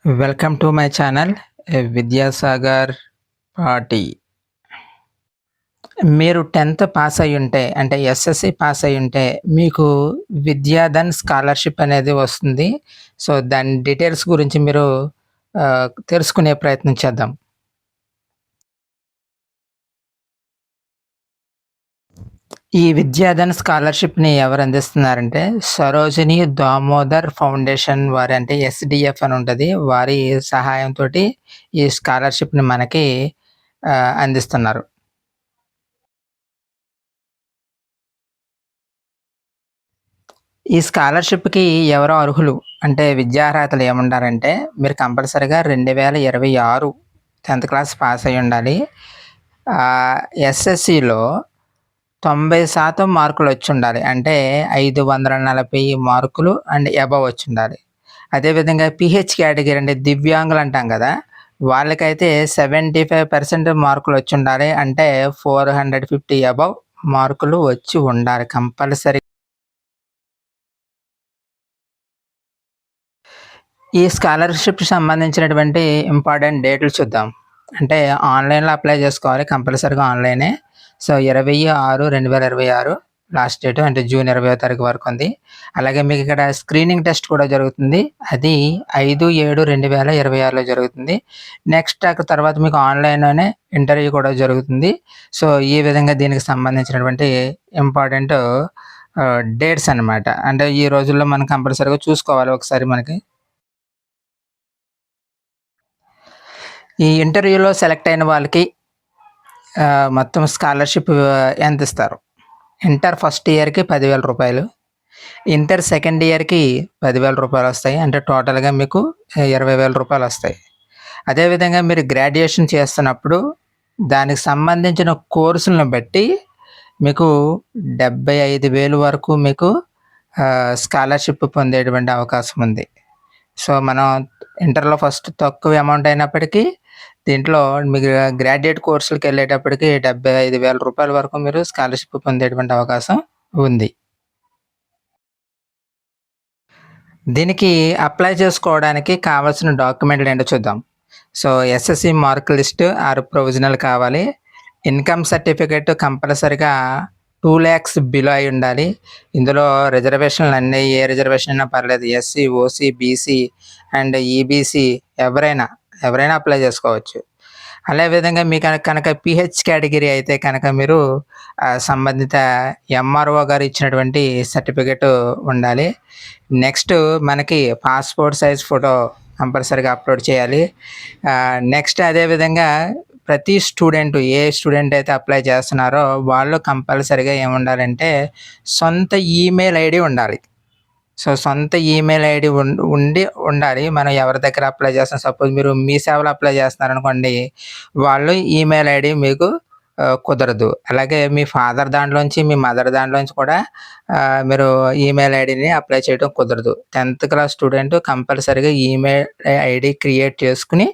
Welcome to my channel Vidyasagar పాటి. మీరు 10th pass అయ్యుంటే అంటే ఎస్ఎస్‌సి పాస్ అయ్యుంటే మీకు విద్యాధన్ స్కాలర్‌షిప్ అనేది వస్తుంది. సో, దాని డీటెయిల్స్ గురించి మీరు తెలుసుకునే ప్రయత్నం చేద్దాం. ఈ విద్యాధన్ స్కాలర్‌షిప్‌ని ఎవరు అందిస్తున్నారంటే సరోజిని దామోదర్ ఫౌండేషన్ వారి అంటే ఎస్‌డిఎఫ్ అని ఉంటది. వారి సహాయంతోటి ఈ స్కాలర్‌షిప్‌ని మనకి అందిస్తున్నారు. ఈ స్కాలర్‌షిప్‌కి ఎవరు అర్హులు? అంటే విద్యార్హతలు ఏముండాలంటే, మీరు కంపల్సరీగా 2026 10th క్లాస్ పాస్ అయ్యుండాలి. ఎస్ఎస్‌సిలో 90% మార్కులొచ్చుండాలి. అంటే 540 మార్కులు అండ్ అబోవ్ వచ్చుండాలి. అదేవిధంగా పీహెచ్ కేటగిరీ అంటే దివ్యాంగులు అంటాం కదా! వాళ్ళకైతే 75% మార్కులొచ్చుండాలి. అంటే 450 అబోవ్ మార్కులు వచ్చి ఉండాలి కంపల్సరీ. ఈ స్కాలర్‌షిప్‌కి సంబంధించినటువంటి ఇంపార్టెంట్ డేట్లు చూద్దాం. అంటే ఆన్‌లైన్‌లో అప్లై చేసుకోవాలి. కంపల్సరీగా ఆన్‌లైనే. సో, 20/6/2026 లాస్ట్ డేట్ అంటే జూన్ 20వ తారీఖు వరకు ఉంది. అలాగే మీకు ఇక్కడ స్క్రీనింగ్ టెస్ట్ కూడా జరుగుతుంది. అది 5/7/2026లో జరుగుతుంది. నెక్స్ట్ తర్వాత మీకు ఆన్‌లైన్‌లోనే ఇంటర్వ్యూ కూడా జరుగుతుంది. సో, ఈ విధంగా దీనికి సంబంధించినటువంటి ఇంపార్టెంట్ డేట్స్ అన్నమాట. అంటే ఈ రోజుల్లో మనం కంపల్సరీగా చూసుకోవాలి ఒకసారి మనకి. ఈ ఇంటర్వ్యూలో సెలెక్ట్ అయిన వాళ్ళకి మొత్తం స్కాలర్‌షిప్ ఎంతిస్తారు? ఇంటర్ ఫస్ట్ ఇయర్‌కి రూ. 10,000, ఇంటర్ సెకండ్ ఇయర్‌కి రూ. 10,000 వస్తాయి. అంటే టోటల్‌గా మీకు రూ. 20,000 వస్తాయి. అదేవిధంగా మీరు గ్రాడ్యుయేషన్ చేస్తున్నప్పుడు దానికి సంబంధించిన కోర్సులను బట్టి మీకు 75,000 వరకు మీకు స్కాలర్‌షిప్ పొందేటువంటి అవకాశం ఉంది. సో, మనం ఇంటర్‌లో ఫస్ట్ తక్కువ అమౌంట్ అయినప్పటికీ దీంట్లో మీకు గ్రాడ్యుయేట్ కోర్సులకెళ్ళేటప్పటికి రూ. 75,000 వరకు మీరు స్కాలర్‌షిప్ పొందేటువంటి అవకాశం ఉంది. దీనికి అప్లై చేసుకోవడానికి కావాల్సిన డాక్యుమెంట్‌లేంటో చూద్దాం. So, SSC mark list or provisional కావాలి. ఇన్‌కమ్ సర్టిఫికేట్ కంపల్సరీగా 2,00,000 బిలో అయ్యుండాలి. ఇందులో రిజర్వేషన్‌లన్నీ ఏ రిజర్వేషన్ అయినా పర్లేదు. SC, OC, BC and EBC ఎవరైనా అప్లై చేసుకోవచ్చు. అదే విధంగా మీకు కనుక పీహెచ్ కేటగిరీ అయితే కనుక మీరు సంబంధిత ఎంఆర్ఓ గారు ఇచ్చినటువంటి సర్టిఫికేట్ ఉండాలి. నెక్స్ట్ మనకి పాస్‌పోర్ట్ సైజ్ ఫోటో కంపల్సరీగా అప్‌లోడ్ చేయాలి. నెక్స్ట్ అదే విధంగా ప్రతి స్టూడెంట్ ఏ స్టూడెంట్ అయితే అప్లై చేస్తున్నారో వాళ్ళు కంపల్సరీగా ఏముండాలంటే సొంత ఈమెయిల్ ఐడీ ఉండాలి. సో, సొంత ఈమెయిల్ ఐడీ ఉండాలి. మనం ఎవరి దగ్గర అప్లై చేస్తాం సపోజ్ మీరు మీ సేవలో అప్లై చేస్తున్నారనుకోండి, వాళ్ళు ఈమెయిల్ ఐడీ మీకు కుదరదు. అలాగే మీ ఫాదర్ దాంట్లోంచి, మీ మదర్ దాంట్లోంచి కూడా మీరు ఈమెయిల్ ఐడీని అప్లై చేయడం కుదరదు. 10th క్లాస్ స్టూడెంట్ కంపల్సరీగా ఈమెయిల్ ఐడీ క్రియేట్ చేసుకొని,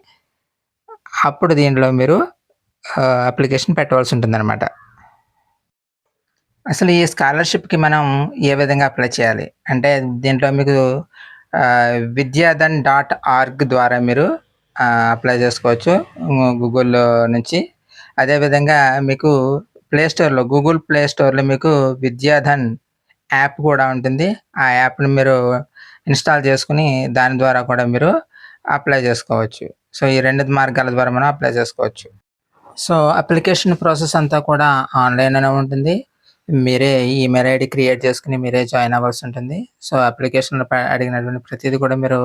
అప్పుడు దీంట్లో మీరు అప్లికేషన్ పెట్టవలసి ఉంటుందన్నమాట. అసలు ఈ స్కాలర్‌షిప్‌కి మనం ఏ విధంగా అప్లై చేయాలి? అంటే దీంట్లో మీకు విద్యాధన్ .org ద్వారా మీరు అప్లై చేసుకోవచ్చు. గూగుల్‌లో నుంచి. అదేవిధంగా మీకు గూగుల్ ప్లే స్టోర్‌లో మీకు విద్యాధన్ యాప్ కూడా ఉంటుంది. ఆ యాప్‌ని మీరు ఇన్‌స్టాల్ చేసుకొని దాని ద్వారా కూడా మీరు అప్లై చేసుకోవచ్చు. సో, ఈ 2 మార్గాల ద్వారా మనం అప్లై చేసుకోవచ్చు. సో, అప్లికేషన్ ప్రాసెస్ అంతా కూడా ఆన్‌లైన్‌లోనే ఉంటుంది. మీరే ఈమెయిల్ ఐడీ క్రియేట్ చేసుకొని మీరే జాయిన్ అవ్వాల్సి ఉంటుంది. సో, అప్లికేషన్‌లో అడిగినటువంటి ప్రతీది కూడా మీరు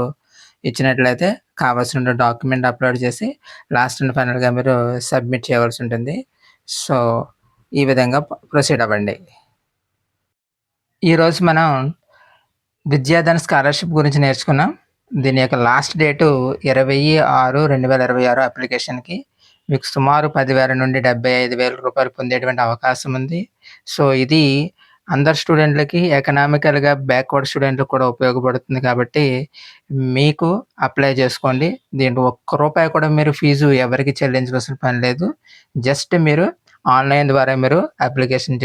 ఇచ్చినట్లయితే కావాల్సిన డాక్యుమెంట్ అప్‌లోడ్ చేసి లాస్ట్ అండ్ ఫైనల్‌గా మీరు సబ్మిట్ చేయవలసి ఉంటుంది. సో, ఈ విధంగా ప్రొసీడ్ అవ్వండి. ఈరోజు మనం విద్యాధన్ స్కాలర్‌షిప్ గురించి నేర్చుకున్నాం. దీని యొక్క లాస్ట్ డేటు 20/6/2026 అప్లికేషన్‌కి. మీకు సుమారు 10,000 నుండి రూ. 75,000 పొందేటువంటి అవకాశం ఉంది. సో, ఇది అందరు స్టూడెంట్‌లకి ఎకనామికల్‌గా బ్యాక్వర్డ్ స్టూడెంట్‌లకు కూడా ఉపయోగపడుతుంది కాబట్టి, మీకు అప్లై చేసుకోండి. దీంట్లో ఒక్క రూపాయి కూడా మీరు ఫీజు ఎవరికీ చెల్లించవలసిన పని లేదు. జస్ట్ మీరు ఆన్‌లైన్ ద్వారా మీరు అప్లికేషన్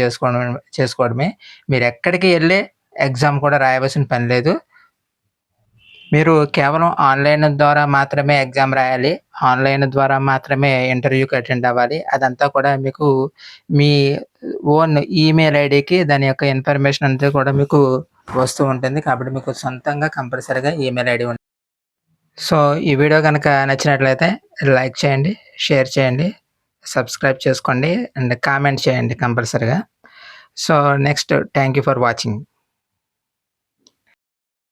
చేసుకోవడమే. మీరెక్కడికి ఎళ్ళి ఎగ్జామ్ కూడా రాయవలసిన పని లేదు. మీరు కేవలం ఆన్‌లైన్ ద్వారా మాత్రమే ఎగ్జామ్ రాయాలి. ఆన్‌లైన్ ద్వారా మాత్రమే ఇంటర్వ్యూకి అటెండ్ అవ్వాలి. అదంతా కూడా మీకు మీ ఓన్ ఈమెయిల్ ఐడీకి దాని యొక్క ఇన్ఫర్మేషన్ అంతా కూడా మీకు వస్తూ ఉంటుంది. కాబట్టి మీకు సొంతంగా కంపల్సరీగా ఈమెయిల్ ఐడీ సో, ఈ వీడియో గనక నచ్చినట్లయితే లైక్ చేయండి, షేర్ చేయండి, సబ్స్క్రైబ్ చేసుకోండి అండ్ కామెంట్ చేయండి కంపల్సరీగా. So, next thank you for watching.